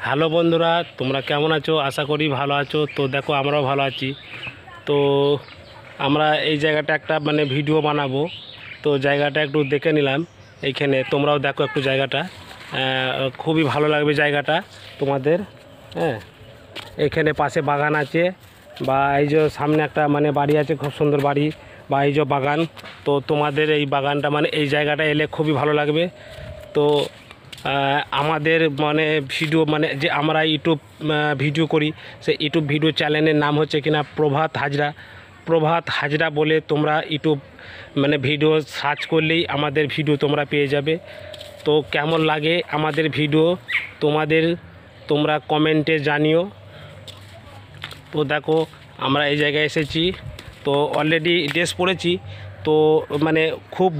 Hello বন্ধুরা, তোমরা কেমন আছো? আশা করি ভালো আছো। তো দেখো, আমরাও ভালো আছি। তো আমরা এই জায়গাটা একটা ভিডিও বানাবো। তো জায়গাটা একটু দেখে নিলাম। এইখানে তোমরাও দেখো একটু জায়গাটা, খুবই ভালো লাগবে জায়গাটা তোমাদের। হ্যাঁ, এখানে পাশে বাগান আছে, বা এই যে সামনে একটা বাড়ি আছে, খুব সুন্দর বাড়ি, বা এই যে বাগান। তো তোমাদের এই বাগানটা এই জায়গাটা এলে খুবই ভালো লাগবে। তো আমাদের ভিডিও যে আমরা ইউটিউব ভিডিও করি, সেই ইউটিউব ভিডিও চ্যানেলের নাম হচ্ছে কিনা প্রভাত হাজরা বলে তোমরা ইউটিউব ভিডিও সার্চ করলেই আমাদের ভিডিও তোমরা পেয়ে যাবে। তো কেমন লাগে আমাদের ভিডিও তোমরা কমেন্টে জানিও। তো দেখো, আমরা এই জায়গায় এসেছি। তো অলরেডি ড্রেস পরেছি। তো খুব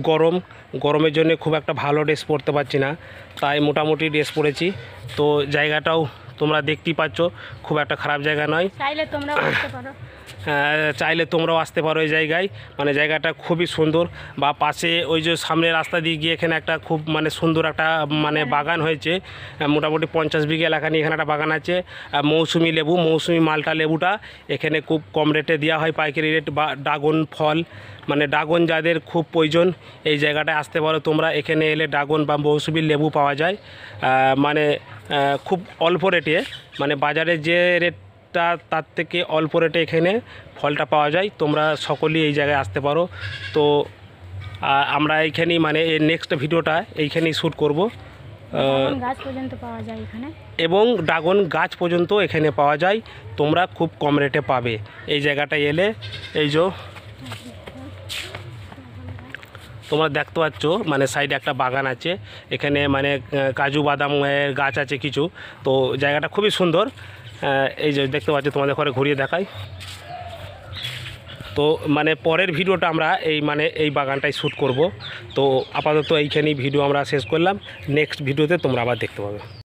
গরমের জন্য খুব একটা ভালো ড্রেস পরতে পারছি না, তাই মোটামুটি ড্রেস পরেছি। তো জায়গাটাও তোমরা দেখতেই পাচ্ছ, খুব একটা খারাপ জায়গা নয়। চাইলে তোমরাও আসতে পারো এই জায়গায়। জায়গাটা খুবই সুন্দর। বা পাশে ওই যে সামনে রাস্তা দিয়ে গিয়ে এখানে একটা খুব সুন্দর একটা বাগান হয়েছে। মোটামুটি 50 বিঘা এলাকা নিয়ে এখানে একটা বাগান আছে। মৌসুমি মালটা লেবুটা এখানে খুব কম রেটে দেওয়া হয়, পাইকারি রেট। বা ড্রাগন ফল, ড্রাগন যাদের খুব প্রয়োজন, এই জায়গাটায় আসতে পারো তোমরা। এখানে এলে ড্রাগন বা মৌসুমি লেবু পাওয়া যায় খুব অল্প রেটে। বাজারে যে রেটটা তার থেকে অল্প রেটে এখানে ফলটা পাওয়া যায়। তোমরা সকলেই এই জায়গায় আসতে পারো। তো আমরা এইখানেই এর নেক্সট ভিডিওটা এইখানেই শ্যুট করব। গাছ পর্যন্ত পাওয়া যায় এখানে, এবং ড্রাগন গাছ পর্যন্ত এখানে পাওয়া যায়। তোমরা খুব কম রেটে পাবে এই জায়গাটায় এলে। এই যে তোমরা দেখতে পাচ্ছ, সাইডে একটা বাগান আছে। এখানে কাজু বাদামের গাছ আছে কিছু। তো জায়গাটা খুবই সুন্দর। এই যে দেখতে পাচ্ছ, তোমাদের ঘরে ঘুরিয়ে দেখাই। তো পরের ভিডিওটা আমরা এই বাগানটাই শ্যুট করব। তো আপাতত এইখানেই ভিডিও আমরা শেষ করলাম। নেক্সট ভিডিওতে তোমরা আবার দেখতে পাবে।